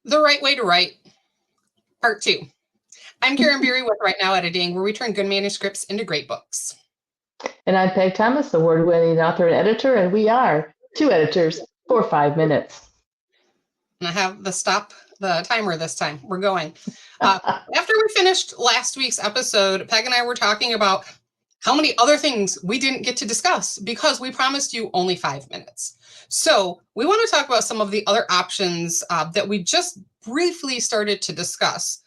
The Right Way to Write, Part 2. I'm Karen Beery with Right Now Editing, where we turn good manuscripts into great books. And I'm Peg Thomas, award-winning author and editor, and we are two editors for 5 minutes. And I have the timer this time. We're going. After we finished last week's episode, Peg and I were talking about how many other things we didn't get to discuss because we promised you only 5 minutes. So we want to talk about some of the other options that we just briefly started to discuss.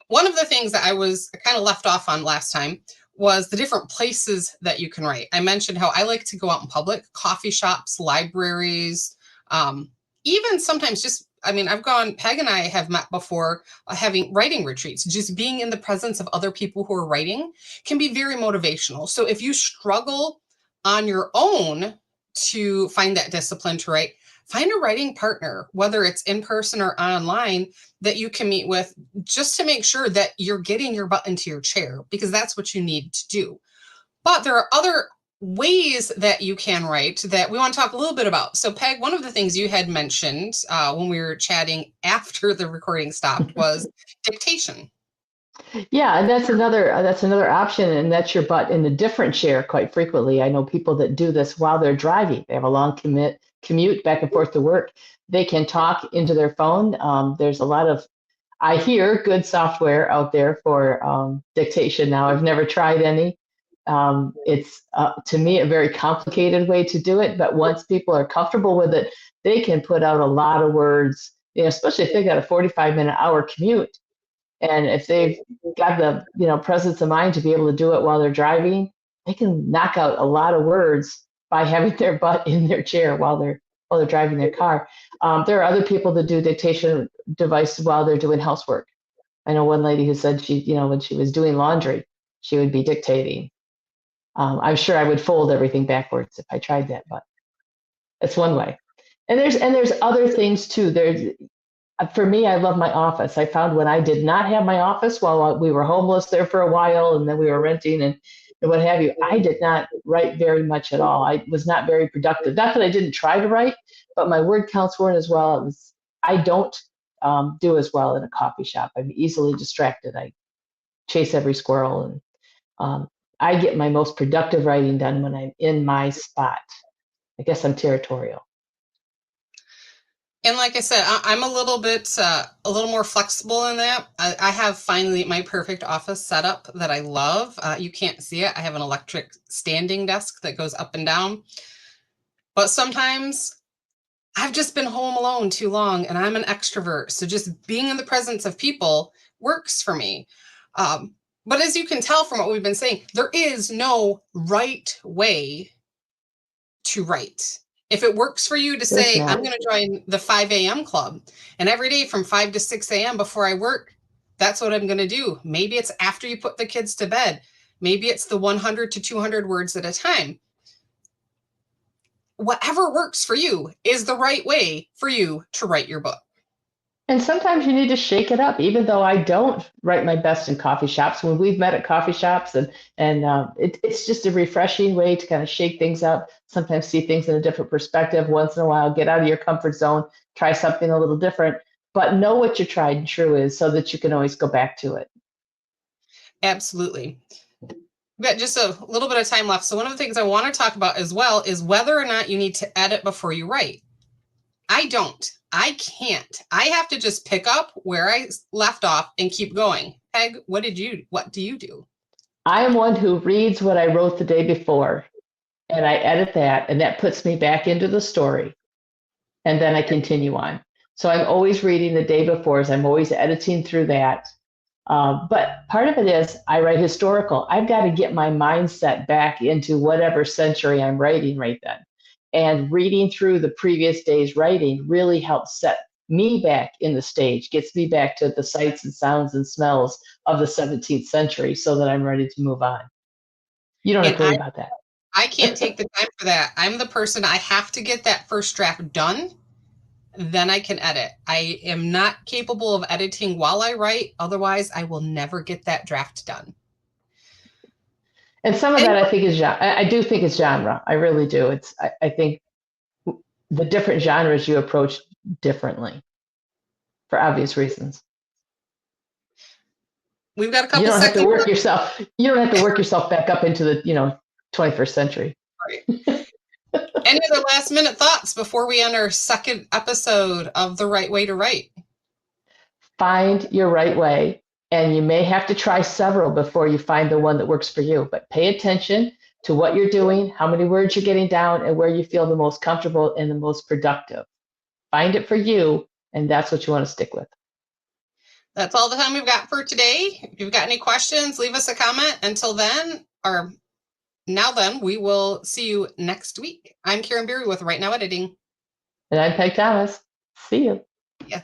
One of the things that I was kind of left off on last time was the different places that you can write. I mentioned how I like to go out in public, coffee shops, libraries, even sometimes Peg and I have met before having writing retreats. Just being in the presence of other people who are writing can be very motivational. So if you struggle on your own to find that discipline to write, find a writing partner, whether it's in person or online, that you can meet with just to make sure that you're getting your butt into your chair, because that's what you need to do. But there are other ways that you can write that we want to talk a little bit about. So, Peg, one of the things you had mentioned when we were chatting after the recording stopped was dictation. Yeah, and that's another option, and that's your butt in a different chair quite frequently. I know people that do this while they're driving. They have a long commute back and forth to work. They can talk into their phone. There's a lot of, I hear, good software out there for dictation now. I've never tried any. It's to me a very complicated way to do it, but once people are comfortable with it, they can put out a lot of words. Especially if they got a 45-minute hour commute, and if they've got the presence of mind to be able to do it while they're driving, they can knock out a lot of words by having their butt in their chair while they're driving their car. There are other people that do dictation devices while they're doing housework. I know one lady who said when she was doing laundry, she would be dictating. I'm sure I would fold everything backwards if I tried that, but it's one way. And there's other things too. For me, I love my office. I found when I did not have my office while we were homeless there for a while, and then we were renting and what have you, I did not write very much at all. I was not very productive. Not that I didn't try to write, but my word counts weren't as well. I don't do as well in a coffee shop. I'm easily distracted. I chase every squirrel, and I get my most productive writing done when I'm in my spot. I guess I'm territorial. And like I said, I'm a little more flexible in that. I have finally my perfect office setup that I love. You can't see it. I have an electric standing desk that goes up and down. But sometimes I've just been home alone too long, and I'm an extrovert. So just being in the presence of people works for me. But as you can tell from what we've been saying, there is no right way to write. If it works for you to There's say, I'm not. going to join the 5 a.m. club, and every day from 5 to 6 a.m. before I work, that's what I'm going to do. Maybe it's after you put the kids to bed. Maybe it's the 100 to 200 words at a time. Whatever works for you is the right way for you to write your book. And sometimes you need to shake it up, even though I don't write my best in coffee shops. When we've met at coffee shops, and it's just a refreshing way to kind of shake things up. Sometimes see things in a different perspective. Once in a while, get out of your comfort zone, try something a little different, but know what your tried and true is, so that you can always go back to it. Absolutely. We've got just a little bit of time left. So one of the things I want to talk about as well is whether or not you need to edit before you write. I don't. I can't. I have to just pick up where I left off and keep going. Peg, what do you do? I am one who reads what I wrote the day before, and I edit that, and that puts me back into the story, and then I continue on. So I'm always reading the day before, as I'm always editing through that. But part of it is I write historical. I've got to get my mindset back into whatever century I'm writing right then. And reading through the previous day's writing really helps set me back in the stage, gets me back to the sights and sounds and smells of the 17th century, so that I'm ready to move on. You don't And agree about that? I can't take the time for that. I'm the person, I have to get that first draft done, then I can edit. I am not capable of editing while I write. Otherwise, I will never get that draft done. And some of And that I think is I do think it's genre. I really do. I think the different genres you approach differently. for obvious reasons. We've got a couple You don't have to seconds. work yourself. You don't have to work yourself back up into the 21st century. Right. Any other last minute thoughts before we end our second episode of The Right Way to Write? Find your right way, and you may have to try several before you find the one that works for you. But pay attention to what you're doing, how many words you're getting down, and where you feel the most comfortable and the most productive. Find it for you, and that's what you want to stick with. That's all the time we've got for today. If you've got any questions, leave us a comment. Until then, or now then, we will see you next week. I'm Karen Beery with Right Now Editing. And I'm Peg Thomas. See you. Yeah.